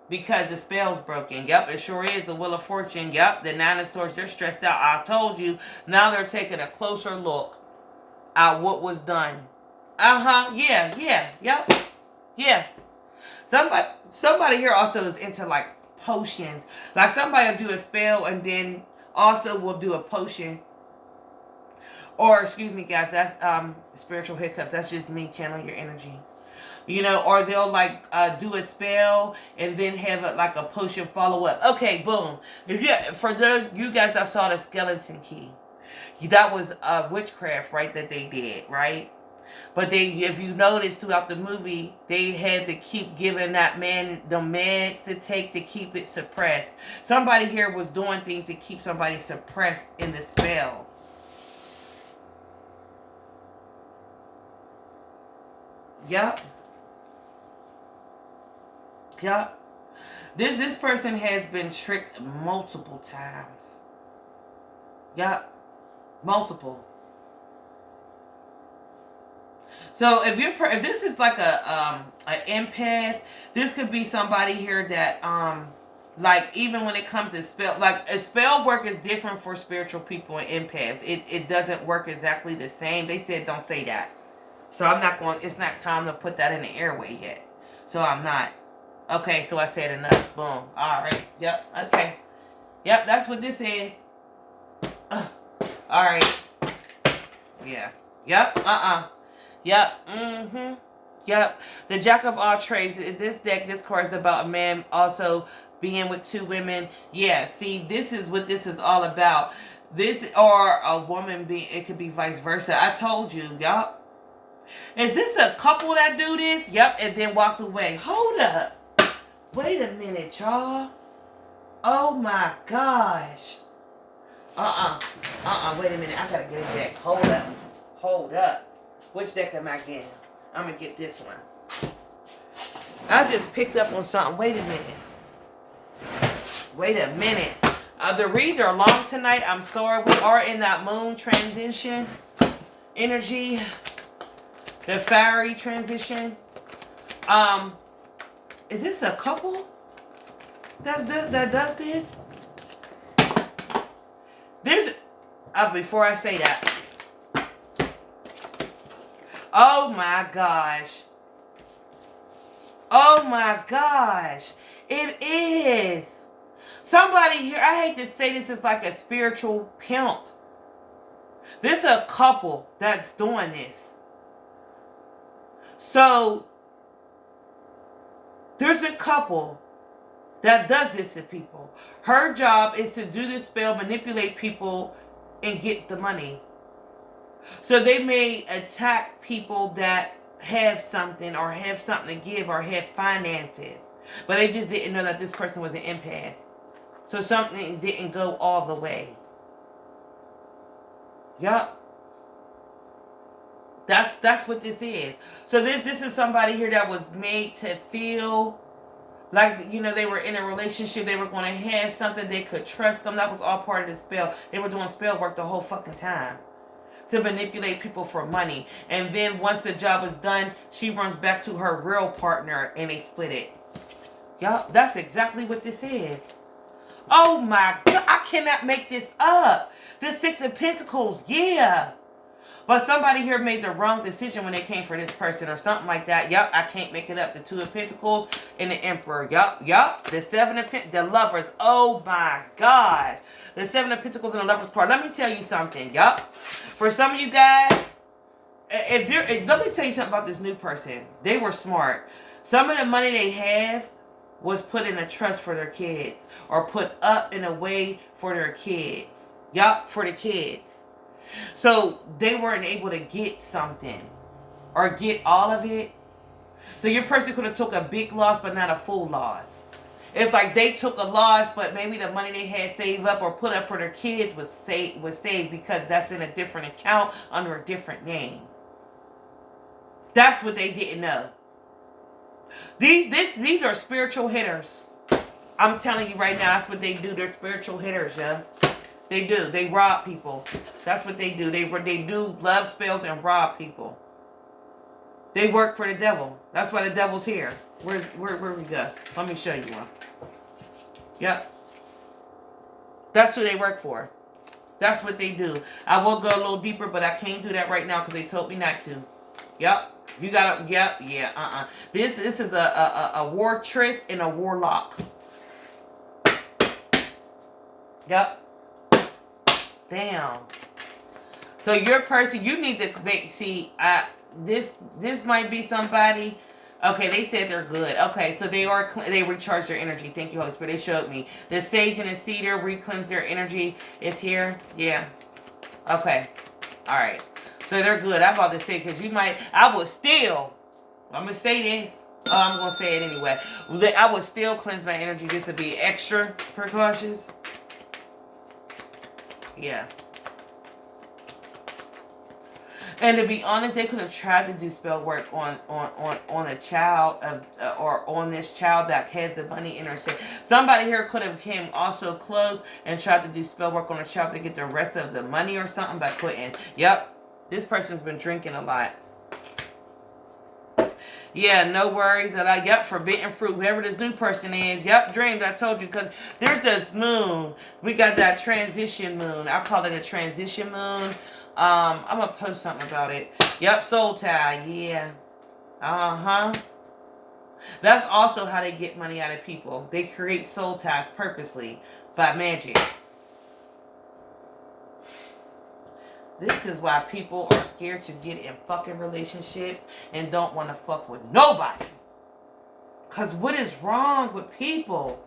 because the spell's broken. Yep, it sure is. The Wheel of Fortune. Yep, the Nine of Swords. They're stressed out. I told you. Now they're taking a closer look at what was done. Uh-huh. Yeah. Yep. Yeah. Somebody here also is into like potions. Like somebody will do a spell and then also will do a potion. Or, excuse me, guys. That's spiritual hiccups. That's just me channeling your energy. You know, or they'll like do a spell and then have like a potion follow up. Okay, boom. For those you guys that saw the skeleton key, that was witchcraft, right? That they did, right? But if you notice throughout the movie, they had to keep giving that man the meds to take to keep it suppressed. Somebody here was doing things to keep somebody suppressed in the spell. Yep. Yep. This person has been tricked multiple times. Yep. Multiple. So if this is like a empath, this could be somebody here that like even when it comes to spell, like a spell work is different for spiritual people and empaths. It doesn't work exactly the same. They said don't say that. So I'm not going, it's not time to put that in the airway yet. So I'm not. Okay, so I said enough. Boom. Alright. Yep. Okay. Yep, that's what this is. Alright. Yeah. Yep. Yep. Mm-hmm. Yep. The Jack of all trades. This deck, this card is about a man also being with two women. Yeah, see, this is what this is all about. This, or a woman being, it could be vice versa. I told you, yup. Is this a couple that do this? Yep, and then walked away. Hold up. Wait a minute, y'all. Oh my gosh. Wait a minute. I gotta get a deck. Hold up. Which deck am I getting? I'm gonna get this one. I just picked up on something. Wait a minute. The reads are long tonight. I'm sorry. We are in that moon transition energy. The fiery transition. Is this a couple that does this? There's before I say that, Oh my gosh. Oh my gosh. It is. Somebody here, I hate to say this, is like a spiritual pimp. There's a couple that's doing this. So, there's a couple that does this to people. Her job is to do this spell, manipulate people, and get the money. So they may attack people that have something or have something to give or have finances. But they just didn't know that this person was an empath. So something didn't go all the way. Yup. That's what this is. So this is somebody here that was made to feel like, you know, they were in a relationship. They were going to have something. They could trust them. That was all part of the spell. They were doing spell work the whole fucking time to manipulate people for money. And then once the job is done, she runs back to her real partner and they split it. Yup, that's exactly what this is. Oh my God, I cannot make this up. The Six of Pentacles, yeah. But somebody here made the wrong decision when they came for this person or something like that. Yup, I can't make it up. The Two of Pentacles and the Emperor. Yup. The Seven of Pentacles, the Lovers. Oh my gosh. The Seven of Pentacles and the Lovers card. Let me tell you something. Yup. For some of you guys, let me tell you something about this new person. They were smart. Some of the money they have was put in a trust for their kids or put up in a way for their kids. Yup, for the kids. So they weren't able to get something or get all of it. So your person could have took a big loss but not a full loss. It's like they took a loss, but maybe the money they had saved up or put up for their kids was saved because that's in a different account under a different name. That's what they didn't know. These are spiritual hitters. I'm telling you right now, that's what they do. They're spiritual hitters, yeah. They do. They rob people. That's what they do. They do love spells and rob people. They work for the devil. That's why the devil's here. Where we go? Let me show you one. Yep. That's who they work for. That's what they do. I will go a little deeper, but I can't do that right now because they told me not to. Yep. You gotta. Yep. Yeah. This is a wartress and a warlock. Yep. Damn. So your person, you need to make, this might be somebody. Okay, they said they're good. Okay, so they recharge their energy. Thank you, Holy Spirit. They showed me the sage and the cedar re-cleanse their energy. It's here. Yeah. Okay. All right. So they're good. I'm about to say because I'm gonna say this. Oh, I'm gonna say it anyway. I would still cleanse my energy just to be extra precautious. Yeah. And to be honest, they could have tried to do spell work on a child or on this child that has the money in her safe. Somebody here could have came also close and tried to do spell work on a child to get the rest of the money or something, but couldn't. Yep. This person's been drinking a lot. Yeah, no worries. Yep, forbidden fruit. Whoever this new person is. Yep, dreams. I told you because there's this moon. We got that transition moon. I call it a transition moon. I'm going to post something about it. Yep, soul tie. Yeah. Uh-huh. That's also how they get money out of people. They create soul ties purposely by magic. This is why people are scared to get in fucking relationships and don't want to fuck with nobody. Because what is wrong with people?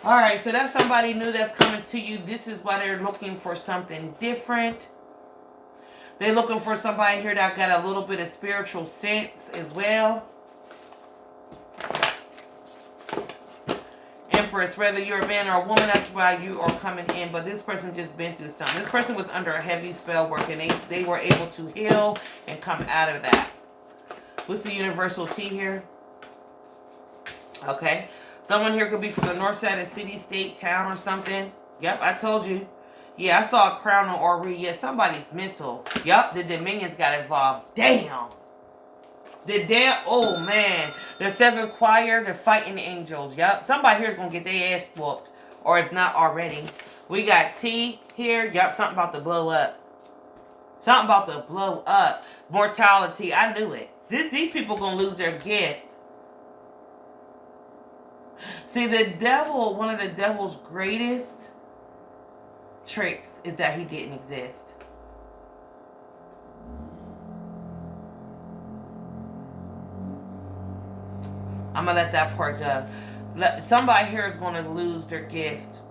Alright, so that's somebody new that's coming to you. This is why they're looking for something different. They're looking for somebody here that got a little bit of spiritual sense as well. Empress, whether you're a man or a woman, that's why you are coming in. But this person just been through something. This person was under a heavy spell work and they were able to heal and come out of that. What's the universal T here? Okay. Someone here could be from the north side of city, state, town, or something. Yep, I told you. Yeah, I saw a crown on Aries. Yeah, somebody's mental. Yep, the Dominions got involved. Damn. Oh man. The seventh choir, the fighting angels. Yep, somebody here's going to get their ass whooped. Or if not already. We got T here. Yep, something about to blow up. Something about to blow up. Mortality. I knew it. These people gonna lose their gift. See, the devil, one of the devil's greatest tricks is that he didn't exist. I'm gonna let that part go. Somebody here is gonna lose their gift.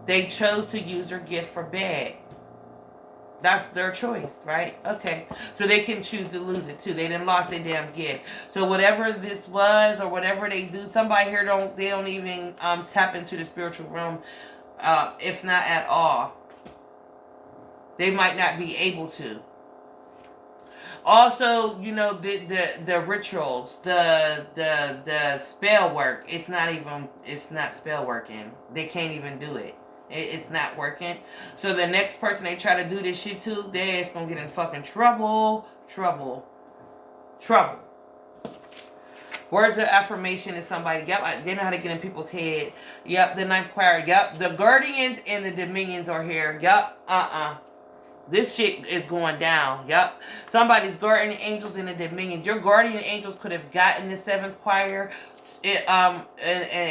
They chose to use their gift for bad. That's their choice, right? Okay. So they can choose to lose it too. They done lost their damn gift. So whatever this was or whatever they do, somebody here don't even tap into the spiritual realm, if not at all. They might not be able to. Also, you know, the rituals, the spell work, it's not spell working. They can't even do it. It's not working. So the next person they try to do this shit to, they is gonna get in fucking trouble. Words of affirmation is somebody. Yep, they know how to get in people's head. Yep, the ninth choir. Yep, the guardians and the dominions are here. Yep, this shit is going down. Yep. Somebody's guardian angels in the dominions. Your guardian angels could have gotten the seventh choir and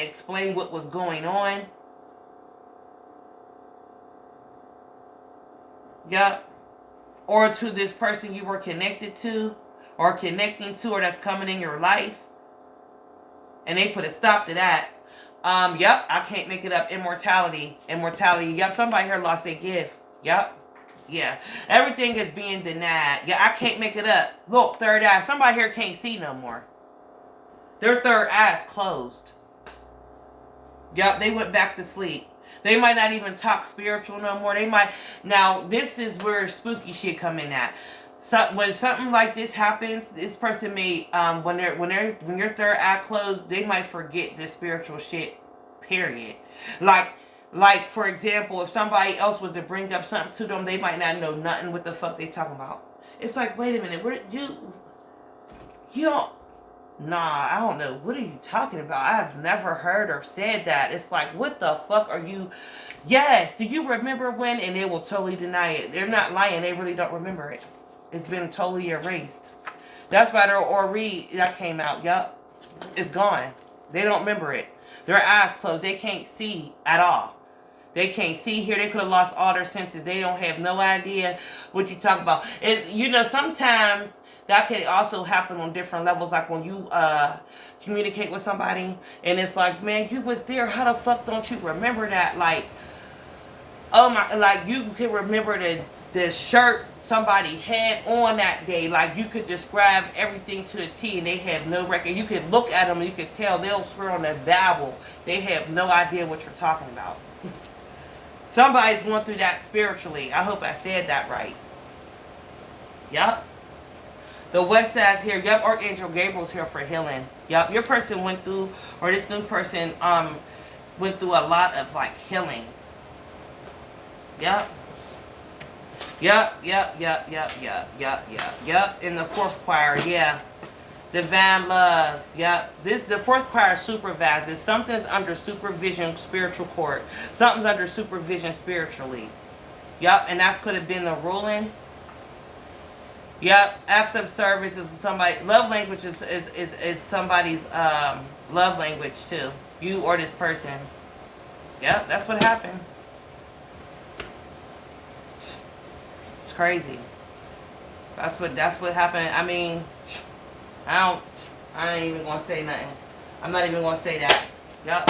explained what was going on. Yep. Or to this person you were connected to or connecting to or that's coming in your life. And they put a stop to that. Yep. I can't make it up. Immortality. Yep. Somebody here lost their gift. Yep. Yeah, everything is being denied. Yeah, I can't make it up. Look, third eye. Somebody here can't see no more. Their third eye's closed. Yup, they went back to sleep. They might not even talk spiritual no more. They might. Now, this is where spooky shit come in at. So, when something like this happens, this person may, when your third eye closed, they might forget the spiritual shit. Period. Like, for example, if somebody else was to bring up something to them, they might not know nothing what the fuck they talking about. It's like, wait a minute, you don't, nah, I don't know. What are you talking about? I've never heard or said that. It's like, what the fuck are you, yes, do you remember when? And they will totally deny it. They're not lying. They really don't remember it. It's been totally erased. That's why their Aries, that came out, yup, it's gone. They don't remember it. Their eyes closed. They can't see at all. They can't see here. They could have lost all their senses. They don't have no idea what you talk about. You know, sometimes that can also happen on different levels. Like when you communicate with somebody and it's like, man, you was there. How the fuck don't you remember that? Like, oh my, like you can remember the shirt somebody had on that day. Like you could describe everything to a T and they have no record. You could look at them and you could tell they'll swear on the Bible. They have no idea what you're talking about. Somebody's going through that spiritually. I hope I said that right. Yup. The West Side's here. Yup. Archangel Gabriel's here for healing. Yup. Your person went through, or this new person went through a lot of like healing. Yup. Yup. In the fourth choir, yeah. Divine love. Yep. The fourth choir supervises. Something's under supervision, spiritual court. Something's under supervision spiritually. Yep. And that could have been the ruling. Yep. Acts of service is somebody. Love language is somebody's love language too. You or this person's. Yep. That's what happened. It's crazy. That's what happened. I mean, I ain't even gonna say nothing. I'm not even gonna say that. Yup.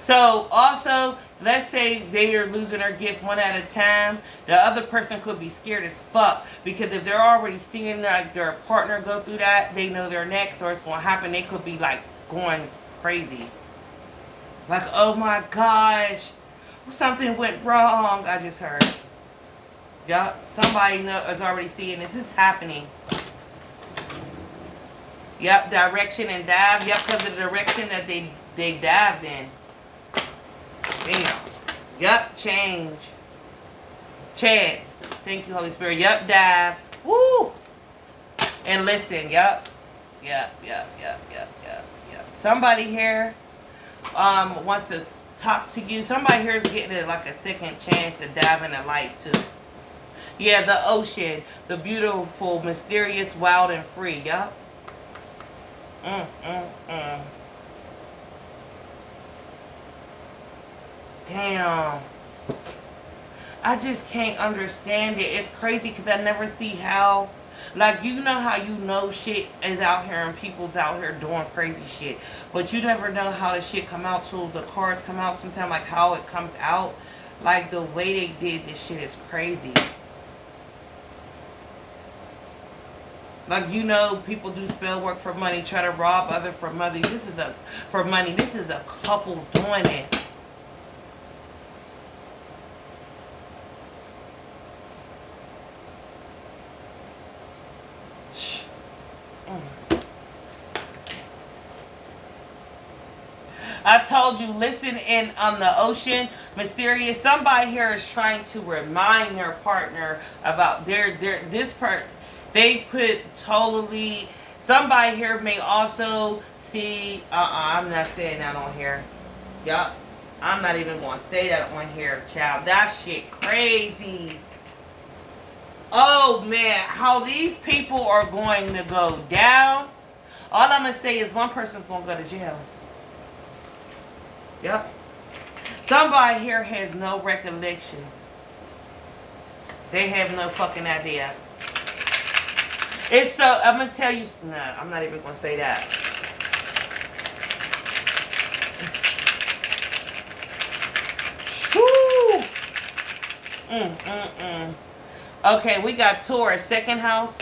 So also, let's say they are losing their gift one at a time. The other person could be scared as fuck because if they're already seeing like their partner go through that, they know they're next or it's gonna happen. They could be like going crazy. Like, oh my gosh, something went wrong. I just heard. Yup, somebody is already seeing this. This is happening. Yup, direction and dive. Yup, because of the direction that they dived in. Damn. Yup, change. Chance. Thank you, Holy Spirit. Yup, dive. Woo! And listen, yup. Yup. Somebody here wants to talk to you. Somebody here is getting it like a second chance to dive in the light too. Yeah, the ocean, the beautiful, mysterious, wild, and free. Yup. Damn. I just can't understand it. It's crazy because I never see how. Like, you know how you know shit is out here and people's out here doing crazy shit. But you never know how the shit come out till the cards come out sometimes. Like, how it comes out. Like, the way they did this shit is crazy. Like, you know, people do spell work for money, try to rob other for money. This is a couple doing this. I told you, listen in on the ocean, mysterious. Somebody here is trying to remind their partner about this part. They put totally. Somebody here may also see. I'm not saying that on here. Yup. I'm not even going to say that on here, child. That shit crazy. Oh man, how these people are going to go down. All I'm going to say is one person's going to go to jail. Yep. Somebody here has no recollection. They have no fucking idea. It's so, I'm going to tell you, no, I'm not even going to say that. Woo! Okay, we got Taurus, second house.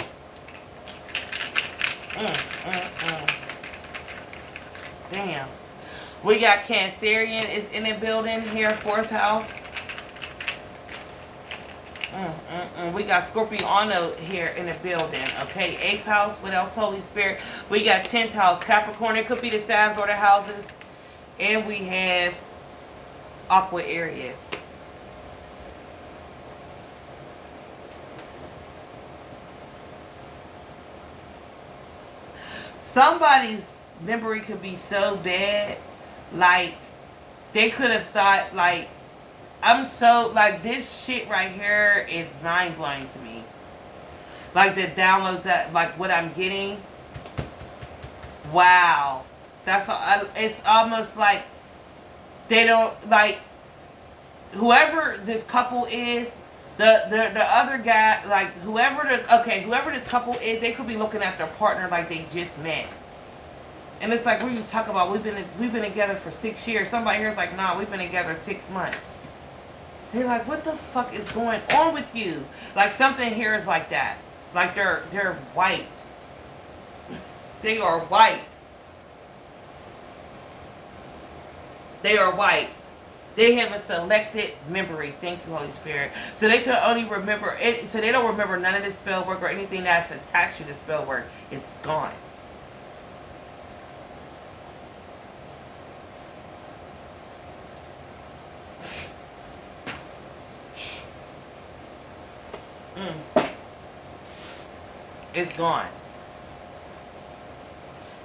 Damn. We got Cancerian is in the building here, fourth house. We got Scorpiano here in the building. Okay, eighth house. What else? Holy Spirit. We got 10th house. Capricorn. It could be the signs or the houses. And we have Aqua Aries. Somebody's memory could be so bad. Like, they could have thought, like, I'm so, like, this shit right here is mind-blowing to me. Like, the downloads that, like, what I'm getting. Wow. That's, it's almost like they don't, like, whoever this couple is, the other guy, like, whoever this couple is, they could be looking at their partner like they just met. And it's like, what are you talking about? We've been together for 6 years. Somebody here's like, nah, we've been together 6 months. They're like, what the fuck is going on with you? Like, something here is like that. Like, they're white. They are white. They are white. They have a selected memory. Thank you, Holy Spirit. So they can only remember it. So they don't remember none of the spell work or anything that's attached to the spell work. It's gone. It's gone.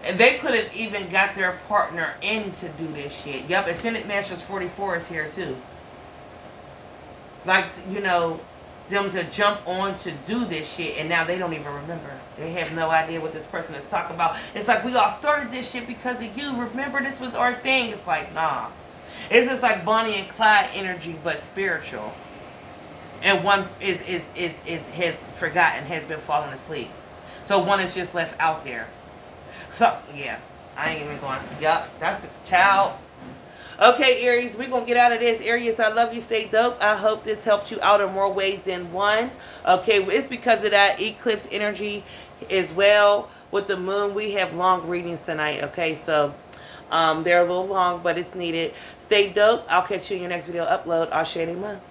And they could have even got their partner in to do this shit. Yup, Ascendant Masters 44 is here too. Like, you know, them to jump on to do this shit, and now they don't even remember. They have no idea what this person is talking about. It's like, we all started this shit because of you. Remember, this was our thing. It's like, nah. It's just like Bonnie and Clyde energy, but spiritual. And one has forgotten, has been falling asleep. So one is just left out there. So, yeah. I ain't even going. Yup. That's a child. Okay, Aries. We're going to get out of this. Aries, I love you. Stay dope. I hope this helped you out in more ways than one. Okay. It's because of that eclipse energy as well. With the moon, we have long readings tonight. Okay. So, they're a little long, but it's needed. Stay dope. I'll catch you in your next video upload. I'll share them up.